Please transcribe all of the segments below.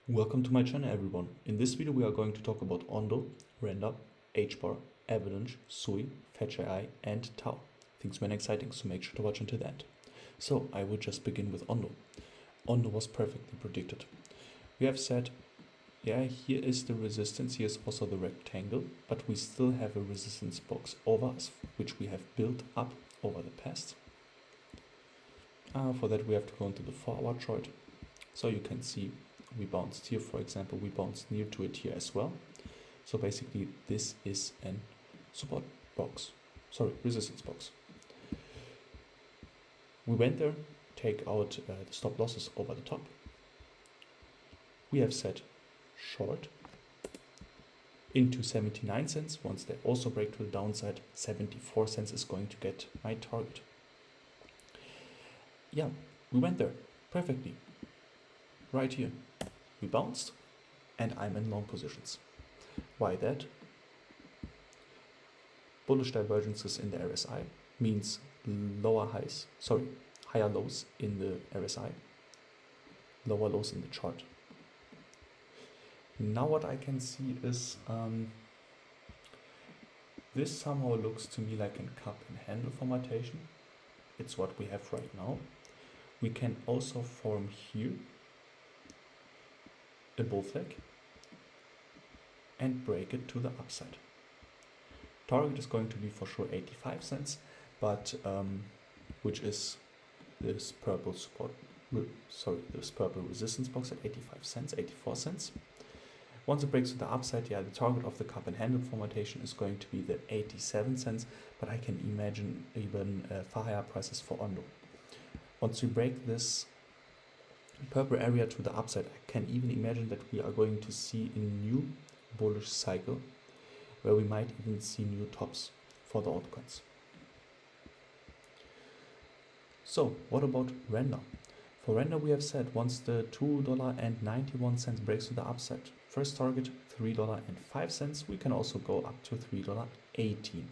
Welcome to my channel, everyone. In this video we are going to talk about Ondo, Render, HBAR, Avalanche, SUI, FET and TAO. Things very exciting, so make sure to watch until the end. So I will just begin with Ondo. Ondo was perfectly predicted. We have said, yeah, here is the resistance, here is also the rectangle, but we still have a resistance box over us, which we have built up over the past. For that we have to go into the 4-hour chart. So you can see we bounced here, for example, we bounced near to it here as well. So basically this is an support box, resistance box. We went there, take out the stop losses over the top. We have set short into 79 cents. Once they also break to the downside, 74 cents is going to get my target. Yeah, we went there perfectly. Right here. We bounced and I'm in long positions. Why that? Bullish divergences in the RSI means higher lows in the RSI, lower lows in the chart. Now what I can see is this somehow looks to me like a cup and handle formatation. It's what we have right now. We can also form here a bull flag and break it to the upside. Target is going to be for sure 85 cents, but which is this purple this purple resistance box at 85 cents, 84 cents. Once it breaks to the upside, yeah, the target of the cup and handle formatation is going to be the 87 cents, but I can imagine even far higher prices for Ondo. Once we break this purple area to the upside, I can even imagine that we are going to see a new bullish cycle where we might even see new tops for the altcoins. So what about Render? For Render we have said once the $2.91 breaks to the upside, first target $3.05, we can also go up to $3.18.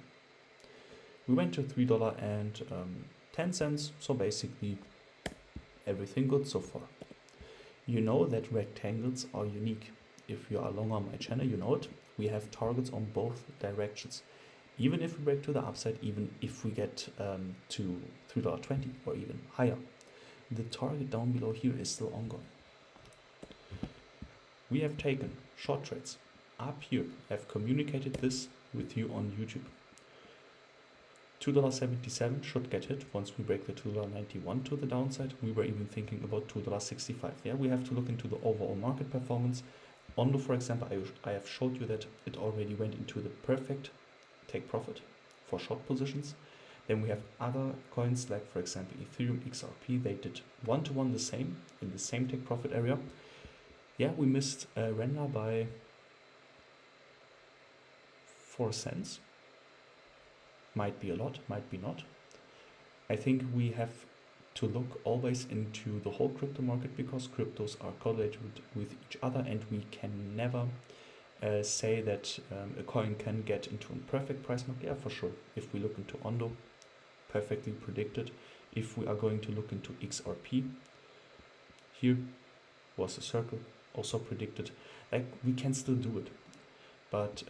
We went to $3.10, so basically everything good so far. You know that rectangles are unique. If you are long on my channel, you know it. We have targets on both directions. Even if we break to the upside, even if we get to $3.20 or even higher, the target down below here is still ongoing. We have taken short trades up here. I've communicated this with you on YouTube. $2.77 should get hit once we break the $2.91 to the downside. We were even thinking about $2.65. Yeah, we have to look into the overall market performance. Ondo, for example, I have showed you that it already went into the perfect take profit for short positions. Then we have other coins like, for example, Ethereum, XRP. They did one-to-one the same in the same take profit area. Yeah, we missed Render by 4 cents. Might be a lot, might be not. I think we have to look always into the whole crypto market because cryptos are correlated with each other and we can never say that a coin can get into a perfect price mark. Yeah, for sure. If we look into Ondo, perfectly predicted. If we are going to look into XRP, here was a circle, also predicted. Like, we can still do it. But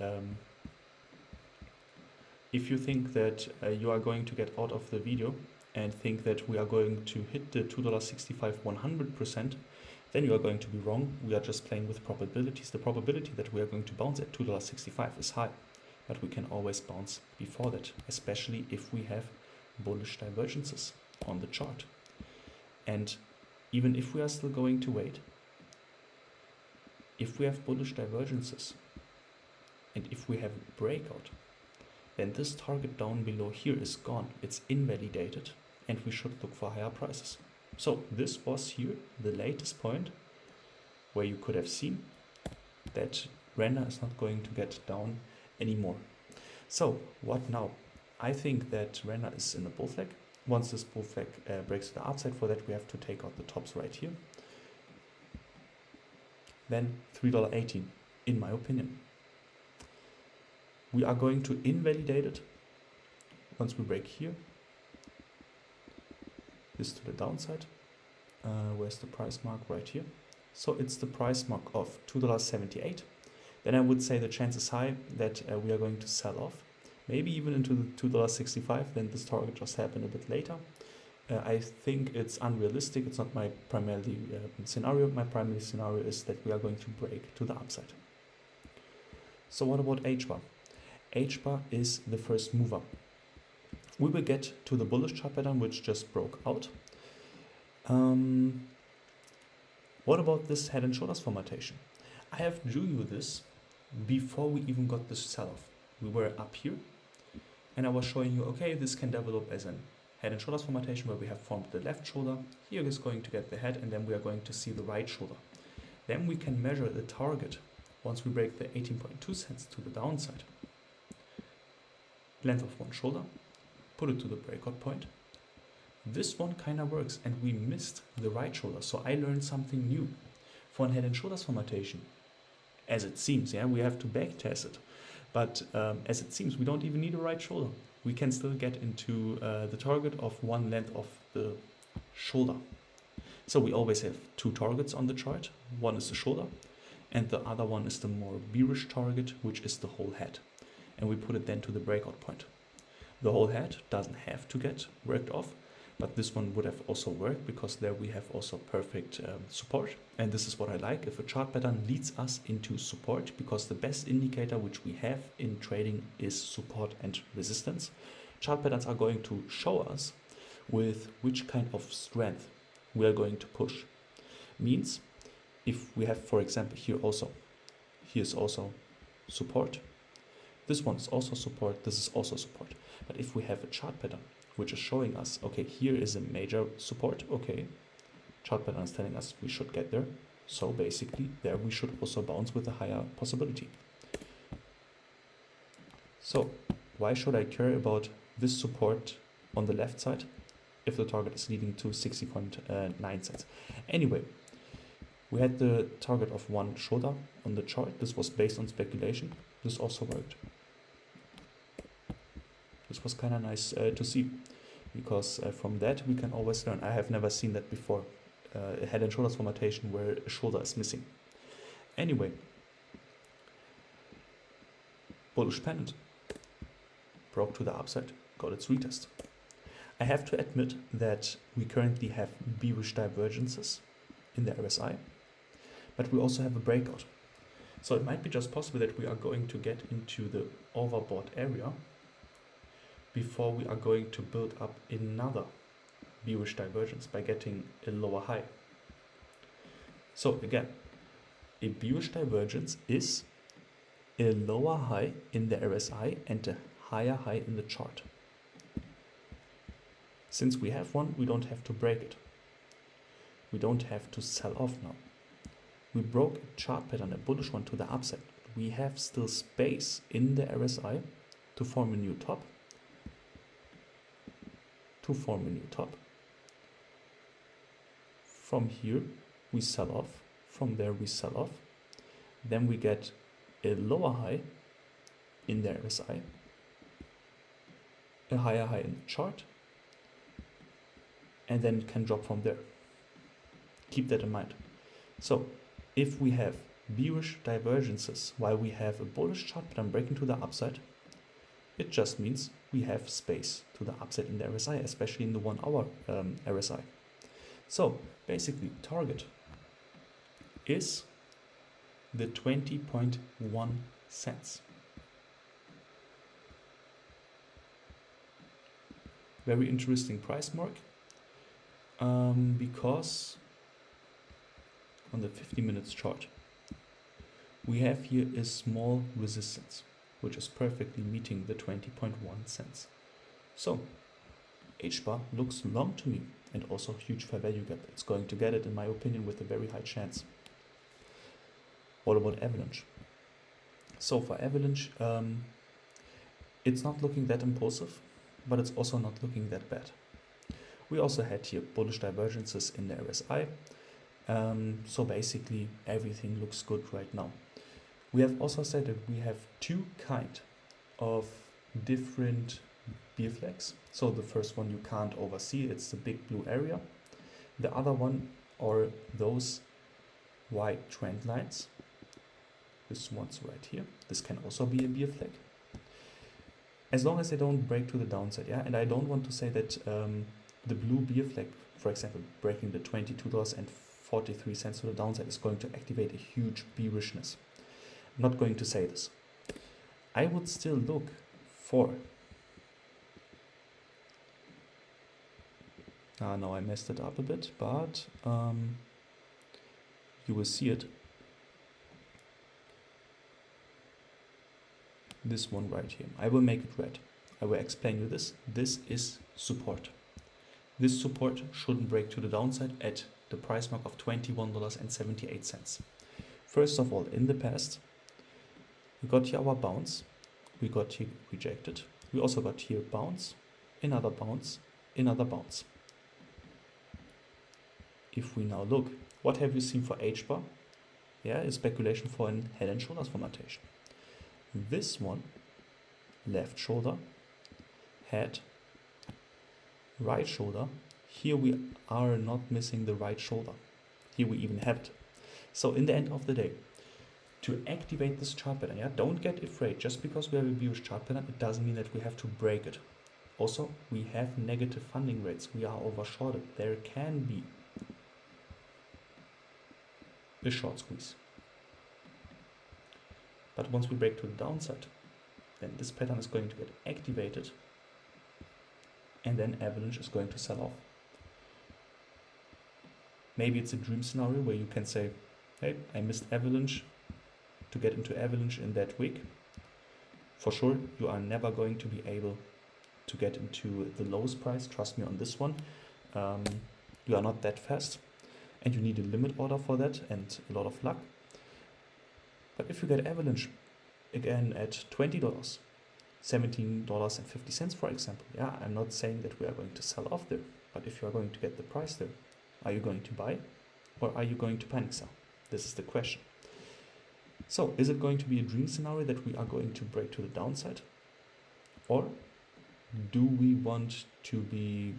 if you think that you are going to get out of the video and think that we are going to hit the $2.65 100%, then you are going to be wrong. We are just playing with probabilities. The probability that we are going to bounce at $2.65 is high, but we can always bounce before that, especially if we have bullish divergences on the chart. And even if we are still going to wait, if we have bullish divergences and if we have a breakout, then this target down below here is gone. It's invalidated and we should look for higher prices. So this was here the latest point where you could have seen that Render is not going to get down anymore. So what now? I think that Render is in a bull flag. Once this bull flag breaks to the upside, for that we have to take out the tops right here. Then $3.18 in my opinion. We are going to invalidate it once we break here. This to the downside. Where's the price mark? Right here. So it's the price mark of $2.78. Then I would say the chance is high that we are going to sell off, maybe even into the $2.65. Then this target just happened a bit later. I think it's unrealistic. It's not my primary scenario. My primary scenario is that we are going to break to the upside. So what about HBAR? HBAR is the first mover. We will get to the bullish chart pattern, which just broke out. What about this head and shoulders formatation? I have drew you this before we even got this sell-off. We were up here, and I was showing you, okay, this can develop as an head and shoulders formatation where we have formed the left shoulder. Here is going to get the head, and then we are going to see the right shoulder. Then we can measure the target once we break the 18.2 cents to the downside. Length of one shoulder, put it to the breakout point. This one kind of works, and we missed the right shoulder, so I learned something new. For a head and shoulders formatation, as it seems, yeah, we have to back test it, but as it seems, we don't even need a right shoulder. We can still get into the target of one length of the shoulder. So we always have two targets on the chart. One is the shoulder, and the other one is the more bearish target, which is the whole head. And we put it then to the breakout point. The whole head doesn't have to get worked off, but this one would have also worked because there we have also perfect support. And this is what I like, if a chart pattern leads us into support, because the best indicator which we have in trading is support and resistance. Chart patterns are going to show us with which kind of strength we are going to push. Means if we have, for example, here's also support. This one is also support, this is also support. But if we have a chart pattern which is showing us, okay, here is a major support, okay, chart pattern is telling us we should get there. So basically there we should also bounce with a higher possibility. So why should I care about this support on the left side if the target is leading to 60.9 cents? Anyway, we had the target of one shoulder on the chart. This was based on speculation. This also worked. This was kind of nice to see, because from that we can always learn. I have never seen that before, a head and shoulders formatation where a shoulder is missing. Anyway, bullish pennant broke to the upside, got its retest. I have to admit that we currently have bearish divergences in the RSI, but we also have a breakout. So it might be just possible that we are going to get into the overbought area before we are going to build up another bearish divergence by getting a lower high. So again, a bearish divergence is a lower high in the RSI and a higher high in the chart. Since we have one, we don't have to break it. We don't have to sell off now. We broke a chart pattern, a bullish one, to the upside. We have still space in the RSI to form a new top. From here we sell off, from there we sell off. Then we get a lower high in the RSI, a higher high in the chart, and then can drop from there. Keep that in mind. So if we have bearish divergences while we have a bullish chart pattern breaking to the upside, it just means we have space to the upside in the RSI, especially in the 1 hour RSI. So basically target is the 20.1 cents. Very interesting price mark, because on the 50 minutes chart we have here a small resistance which is perfectly meeting the 20.1 cents. So HBAR looks long to me, and also huge fair value gap. It's going to get it, in my opinion, with a very high chance. What about Avalanche? So for Avalanche, it's not looking that impulsive, but it's also not looking that bad. We also had here bullish divergences in the RSI. So basically everything looks good right now. We have also said that we have two kind of different bear flags. So the first one you can't oversee, it's the big blue area. The other one are those white trend lines. This one's right here. This can also be a bear flag. As long as they don't break to the downside, yeah? And I don't want to say that the blue bear flag, for example, breaking the $22.43 to the downside is going to activate a huge bearishness. I'm not going to say this. I would still look for... no, I messed it up a bit, but you will see it. This one right here. I will make it red. I will explain you this. This is support. This support shouldn't break to the downside at the price mark of $21.78. First of all, in the past, we got here our bounce. We got here rejected. We also got here bounce, another bounce, another bounce. If we now look, what have you seen for HBAR? Yeah, a speculation for an head and shoulders formation. This one, left shoulder, head, right shoulder. Here we are not missing the right shoulder. Here we even have it. So in the end of the day, to activate this chart pattern, yeah, don't get afraid. Just because we have a bearish chart pattern, it doesn't mean that we have to break it. Also, we have negative funding rates. We are overshorted. There can be a short squeeze. But once we break to the downside, then this pattern is going to get activated and then Avalanche is going to sell off. Maybe it's a dream scenario where you can say, hey, I missed Avalanche to get into Avalanche in that week. For sure, you are never going to be able to get into the lowest price. Trust me on this one. You are not that fast and you need a limit order for that and a lot of luck. But if you get Avalanche again at $20, $17.50 for example, yeah, I'm not saying that we are going to sell off there, but if you are going to get the price there, are you going to buy or are you going to panic sell? This is the question. So is it going to be a dream scenario that we are going to break to the downside? Or do we want to be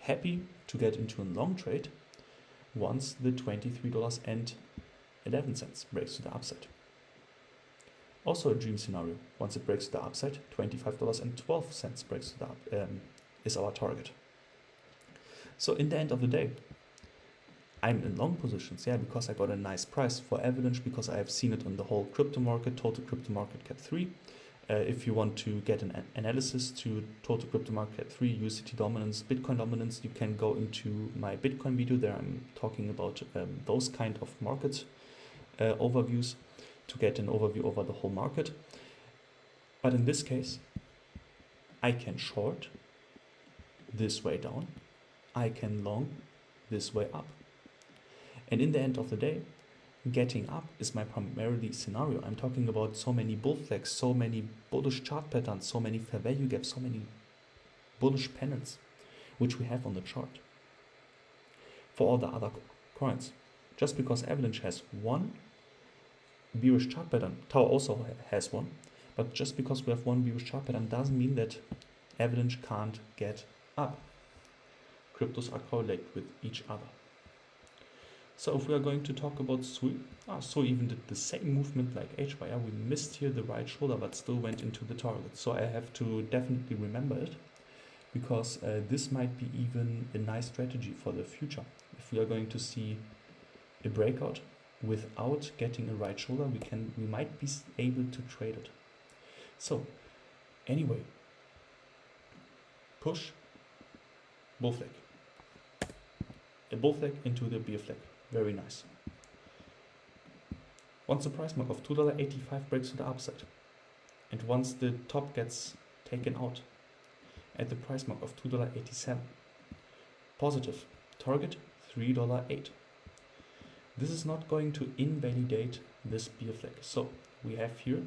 happy to get into a long trade once the $23.11 breaks to the upside? Also a dream scenario. Once it breaks to the upside, $25.12 breaks to the is our target. So in the end of the day, I'm in long positions, yeah, because I got a nice price for Avalanche, because I have seen it on the whole crypto market, total crypto market cap 3. If you want to get an analysis to total crypto market cap 3, USDT dominance, Bitcoin dominance, you can go into my Bitcoin video. There I'm talking about those kind of market overviews to get an overview over the whole market. But in this case, I can short this way down, I can long this way up. And in the end of the day, getting up is my primarily scenario. I'm talking about so many bull flags, so many bullish chart patterns, so many fair value gaps, so many bullish pennants, which we have on the chart. For all the other coins, just because Avalanche has one bearish chart pattern, TAO also has one, but just because we have one bearish chart pattern doesn't mean that Avalanche can't get up. Cryptos are correlated with each other. So if we are going to talk about SUI, SUI even did the same movement like HBAR. We missed here the right shoulder, but still went into the target. So I have to definitely remember it, because this might be even a nice strategy for the future. If we are going to see a breakout without getting a right shoulder, we might be able to trade it. So anyway, push, bull flag. A bull flag into the bear flag. Very nice. Once the price mark of $2.85 breaks to the upside, and once the top gets taken out at the price mark of $2.87, positive, target $3.08. This is not going to invalidate this bear flag. So we have here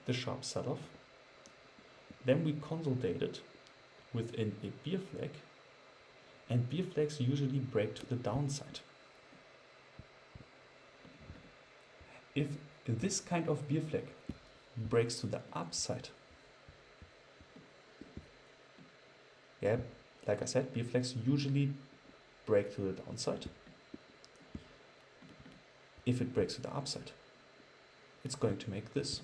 the sharp sell-off. Then we consolidate it within a bear flag, and bear flags usually break to the downside. If this kind of bear flag breaks to the upside, yeah, like I said, bear flags usually break to the downside. if it breaks to the upside, it's going to make this.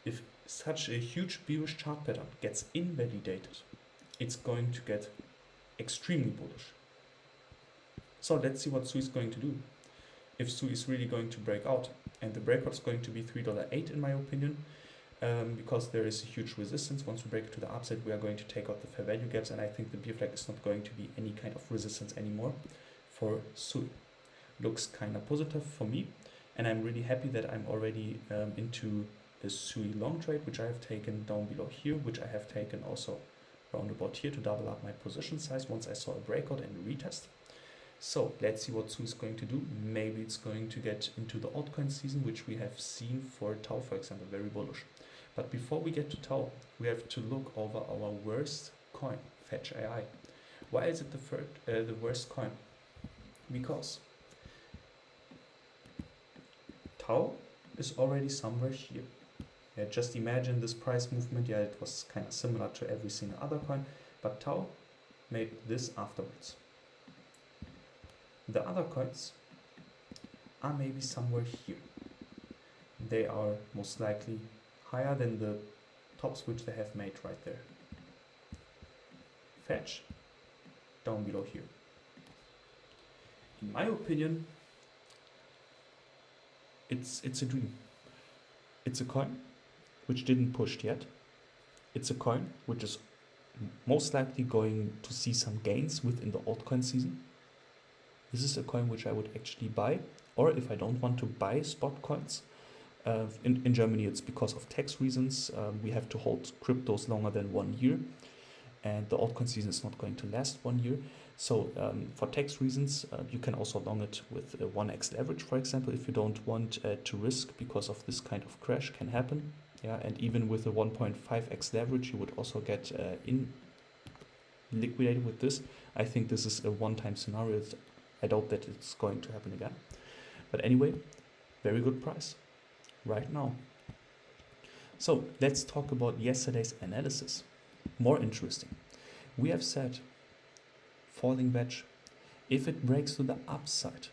If such a huge bearish chart pattern gets invalidated, it's going to get extremely bullish. So let's see what SUI is going to do. If SUI is really going to break out, and the breakout is going to be $3.08 in my opinion, because there is a huge resistance. Once we break it to the upside, we are going to take out the fair value gaps, and I think the bear flag is not going to be any kind of resistance anymore for SUI. Looks kind of positive for me, and I'm really happy that I'm already into a SUI long trade, which I have taken down below here, which I have taken also round about here to double up my position size once I saw a breakout and a retest. So let's see what SUI is going to do. Maybe it's going to get into the altcoin season, which we have seen for TAO, for example, very bullish. But before we get to TAO, we have to look over our worst coin, Fetch AI. Why is it the worst coin? Because TAO is already somewhere here. Yeah, just imagine this price movement. Yeah, it was kind of similar to every single other coin, but TAO made this afterwards. The other coins are maybe somewhere here. They are most likely higher than the tops which they have made right there. Fetch down below here. In my opinion, it's a dream. It's a coin which didn't push yet. It's a coin which is most likely going to see some gains within the altcoin season. This is a coin which I would actually buy, or if I don't want to buy spot coins, in Germany it's because of tax reasons. We have to hold cryptos longer than 1 year, and the altcoin season is not going to last 1 year. So for tax reasons, you can also long it with a 1x leverage, for example, if you don't want to risk because of this kind of crash can happen. Yeah, and even with a 1.5x leverage, you would also get liquidated with this. I think this is a one-time scenario. I doubt that it's going to happen again. But anyway, very good price right now. So let's talk about yesterday's analysis. More interesting. We have said falling wedge. If it breaks to the upside,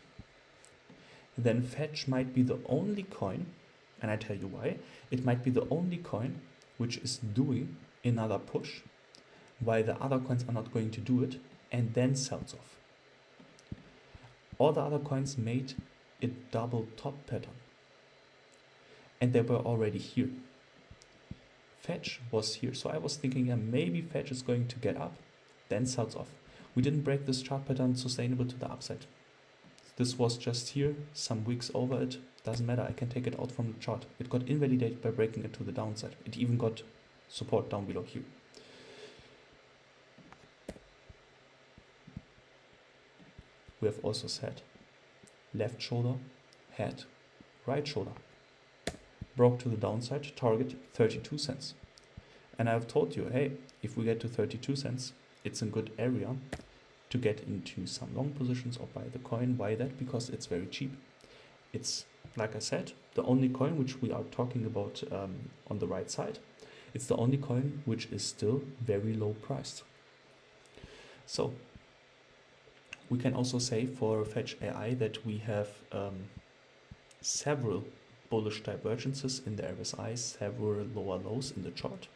then Fetch might be the only coin, and I tell you why. It might be the only coin which is doing another push, while the other coins are not going to do it, and then sells off. All the other coins made a double top pattern, and they were already here. Fetch was here, so I was thinking, yeah, maybe Fetch is going to get up, then sells off. We didn't break this chart pattern sustainable to the upside. This was just here, some weeks over it, doesn't matter, I can take it out from the chart. It got invalidated by breaking it to the downside. It even got support down below here. We have also said left shoulder, head, right shoulder. Broke to the downside, target 32 cents. And I've told you, hey, if we get to 32 cents, it's a good area to get into some long positions or buy the coin. Why that? Because it's very cheap. It's, like I said, the only coin which we are talking about on the right side. It's the only coin which is still very low priced. So we can also say for Fetch AI that we have several bullish divergences in the RSI, several lower lows in the chart.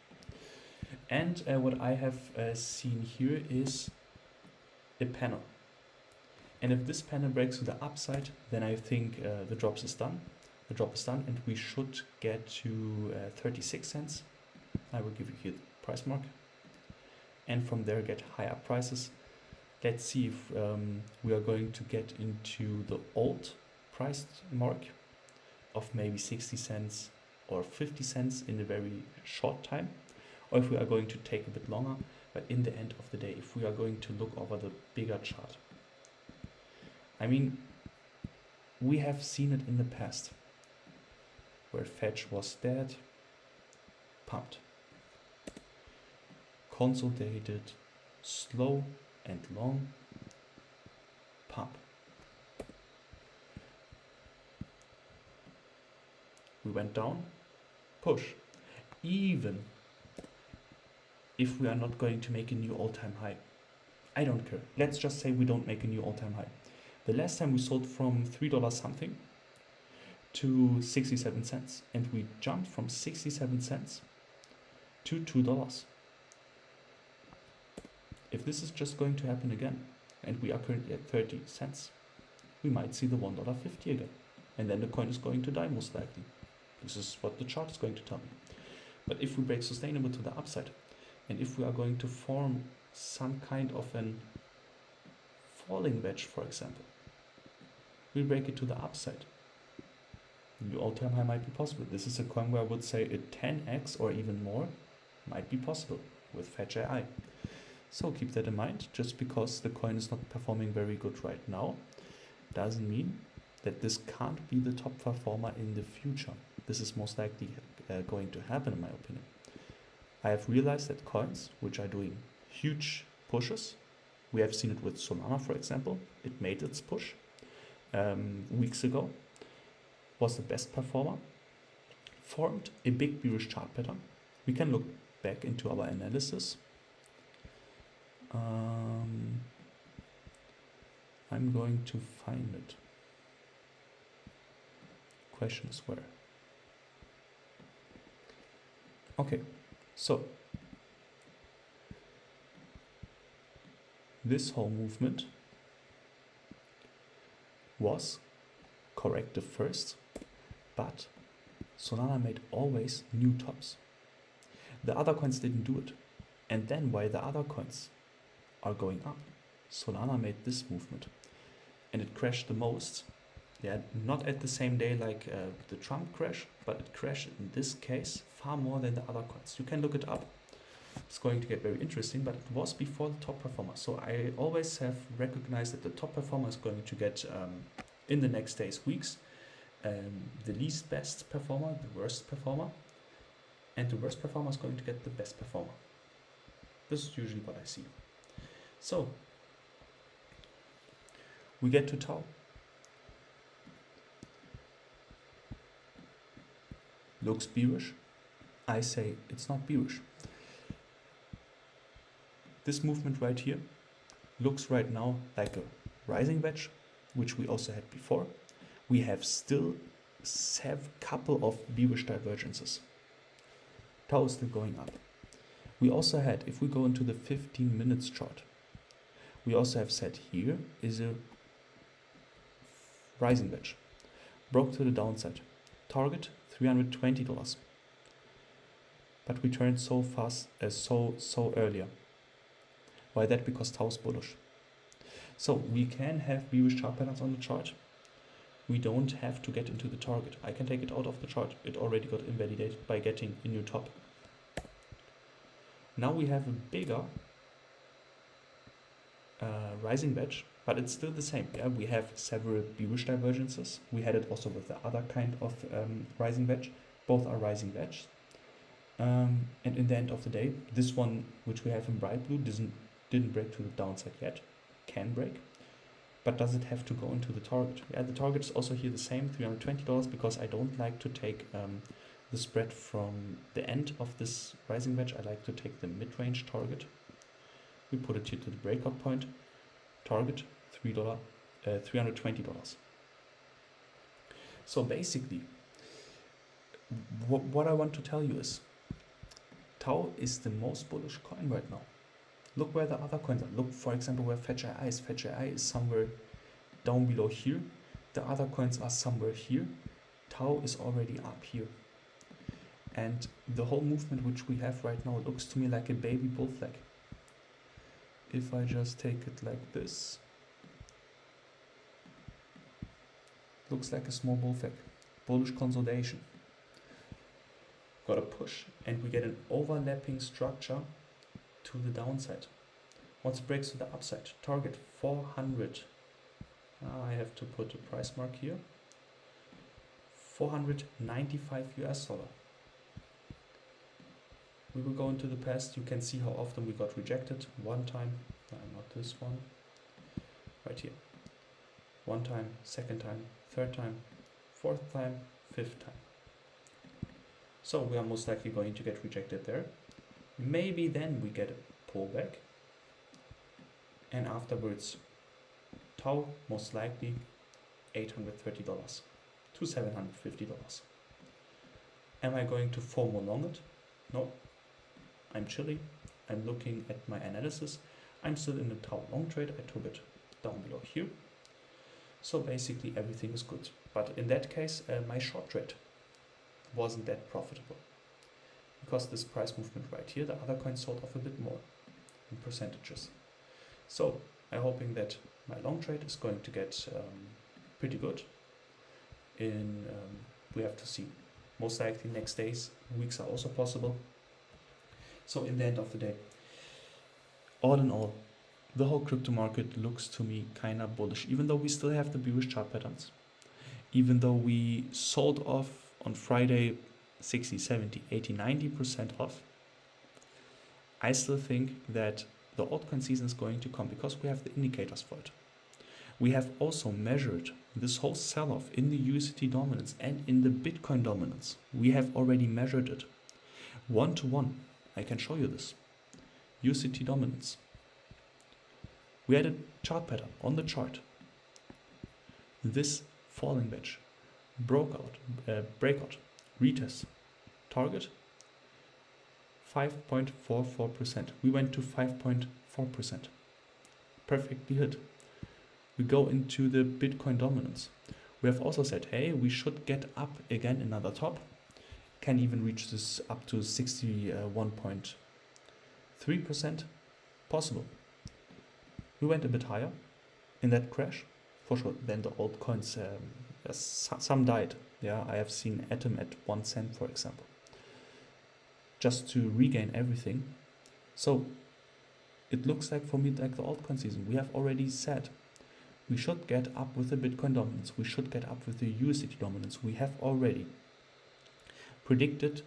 And what I have seen here is a panel. And if this panel breaks to the upside, then I think the drop is done. The drop is done, and we should get to 36 cents. I will give you here the price mark. And from there get higher prices. Let's see if we are going to get into the old price mark of maybe 60 cents or 50 cents in a very short time, or if we are going to take a bit longer. But in the end of the day, if we are going to look over the bigger chart, I mean, we have seen it in the past where Fetch was dead, pumped, consolidated, slow and long, pump. We went down, push. Even if we are not going to make a new all-time high, I don't care. Let's just say we don't make a new all-time high. The last time we sold from $3 something to 67 cents, and we jumped from 67 cents to $2. If this is just going to happen again, and we are currently at 30 cents, we might see the $1.50 again. And then the coin is going to die most likely. This is what the chart is going to tell me. But if we break sustainable to the upside, and if we are going to form some kind of an falling wedge, for example, we break it to the upside, new all-time high might be possible. This is a coin where I would say a 10x or even more might be possible with FET. So keep that in mind. Just because the coin is not performing very good right now doesn't mean that this can't be the top performer in the future. This is most likely going to happen, in my opinion. I have realized that coins which are doing huge pushes, we have seen it with Solana, for example. It made its push weeks ago, was the best performer, formed a big bearish chart pattern. We can look back into our analysis. I'm going to find it. Question is where? Okay, so this whole movement was corrective first, but Solana made always new tops. The other coins didn't do it. And then while the other coins are going up, Solana made this movement, and it crashed the most. Yeah, not at the same day like the Trump crash, but it crashed in this case far more than the other coins. You can look it up. It's going to get very interesting, but it was before the top performer. So I always have recognized that the top performer is going to get in the next days, weeks, the least best performer, the worst performer, and the worst performer is going to get the best performer. This is usually what I see. So we get to TAO. Looks bearish. I say it's not bearish. This movement right here looks right now like a rising wedge, which we also had before. We have still a couple of bearish divergences. TAO is still going up. We also had, if we go into the 15 minutes chart, we also have said here is a rising wedge. Broke to the downside. Target $320. But we turned so fast, so earlier. Why that? Because TAO is bullish. So we can have bearish chart patterns on the chart. We don't have to get into the target. I can take it out of the chart. It already got invalidated by getting a new top. Now we have a bigger rising wedge, but it's still the same. Yeah, we have several bearish divergences. We had it also with the other kind of rising wedge. Both are rising wedges. And in the end of the day, this one, which we have in bright blue, didn't break to the downside yet. Can break, but does it have to go into the target? Yeah, the target is also here the same, $320, because I don't like to take the spread from the end of this rising wedge. I like to take the mid-range target. We put it here to the breakout point. Target $320. So basically, what I want to tell you is, TAO is the most bullish coin right now. Look where the other coins are. Look, for example, where FET is. FET is somewhere down below here. The other coins are somewhere here. TAO is already up here. And the whole movement which we have right now looks to me like a baby bull flag. If I just take it like this, looks like a small bull flag. Bullish consolidation. Got a push, and we get an overlapping structure to the downside. Once it breaks to the upside, target 400. I have to put a price mark here. $495. We will go into the past. You can see how often we got rejected. One time, not this one, right here. One time, second time, third time, fourth time, fifth time. So we are most likely going to get rejected there. Maybe then we get a pullback, and afterwards TAO most likely $830 to $750. Am I going to FOMO long it? No. I'm chilling. I'm looking at my analysis. I'm still in the TAO long trade. I took it down below here. So basically everything is good. But in that case, my short trade wasn't that profitable. Because this price movement right here, the other coins sold off a bit more in percentages. So I'm hoping that my long trade is going to get pretty good. We have to see. Most likely next days, weeks are also possible. So in the end of the day, all in all, the whole crypto market looks to me kind of bullish, even though we still have the bearish chart patterns. Even though we sold off on Friday 60, 70, 80, 90% off, I still think that the altcoin season is going to come because we have the indicators for it. We have also measured this whole sell-off in the USDT dominance and in the Bitcoin dominance. We have already measured it. 1-to-1, I can show you this. USDT dominance. We had a chart pattern on the chart. This falling wedge, breakout, retest, target 5.44%. We went to 5.4%. Perfectly hit. We go into the Bitcoin dominance. We have also said, hey, we should get up again another top. Can even reach this up to 61.3%. Possible. We went a bit higher in that crash, for sure. Then the altcoins, some died. Yeah, I have seen Atom at 1 cent, for example, just to regain everything. So it looks like for me like the altcoin season. We have already said we should get up with the Bitcoin dominance. We should get up with the USDT dominance. We have already predicted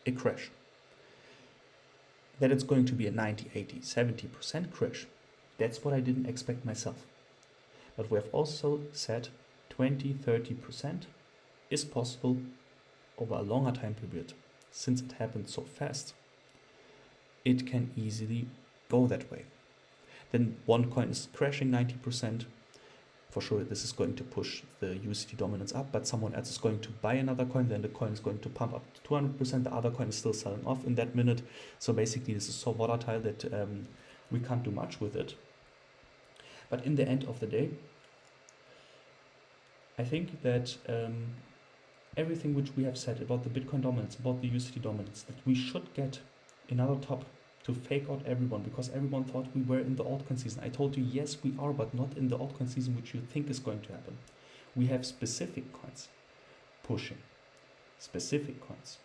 a crash. That it's going to be a 90, 80, 70% crash. That's what I didn't expect myself. But we have also said 20, 30% is possible over a longer time period. Since it happened so fast, it can easily go that way. Then one coin is crashing 90%. For sure, this is going to push the USDT dominance up, but someone else is going to buy another coin, then the coin is going to pump up to 200%. The other coin is still selling off in that minute. So basically, this is so volatile that we can't do much with it. But in the end of the day, I think that everything which we have said about the Bitcoin dominance, about the USDT dominance, that we should get another top to fake out everyone, because everyone thought we were in the altcoin season. I told you, yes, we are, but not in the altcoin season which you think is going to happen. We have specific coins pushing, specific coins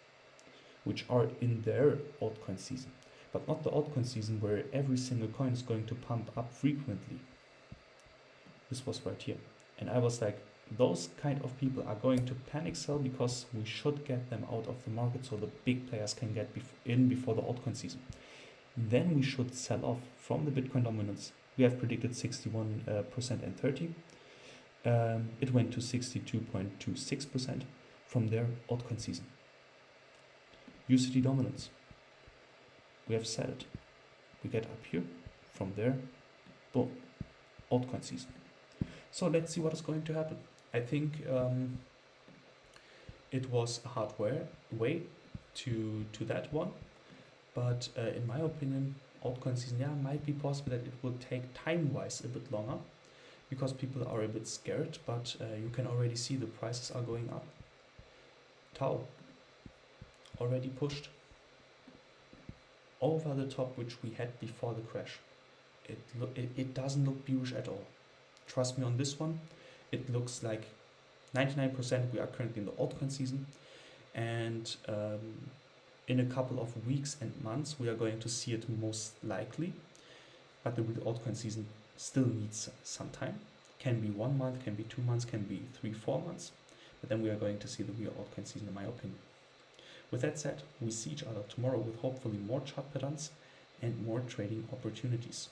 which are in their altcoin season, but not the altcoin season where every single coin is going to pump up frequently. This was right here. And I was like, those kind of people are going to panic sell because we should get them out of the market so the big players can get in before the altcoin season. Then we should sell off from the Bitcoin dominance. We have predicted 61% and 30. It went to 62.26% from their altcoin season. USDT dominance. We have said it. We get up here from there. Boom. Altcoin season. So let's see what is going to happen. I think it was a hard way to that one. But in my opinion, altcoin season, yeah, might be possible that it will take time-wise a bit longer because people are a bit scared, but you can already see the prices are going up. TAO already pushed over the top which we had before the crash. It doesn't look bearish at all. Trust me on this one. It looks like 99% we are currently in the altcoin season, and in a couple of weeks and months we are going to see it most likely, but the real altcoin season still needs some time. Can be 1 month, can be 2 months, can be 3-4 months, but then we are going to see the real altcoin season, in my opinion. With that said, we see each other tomorrow with hopefully more chart patterns and more trading opportunities.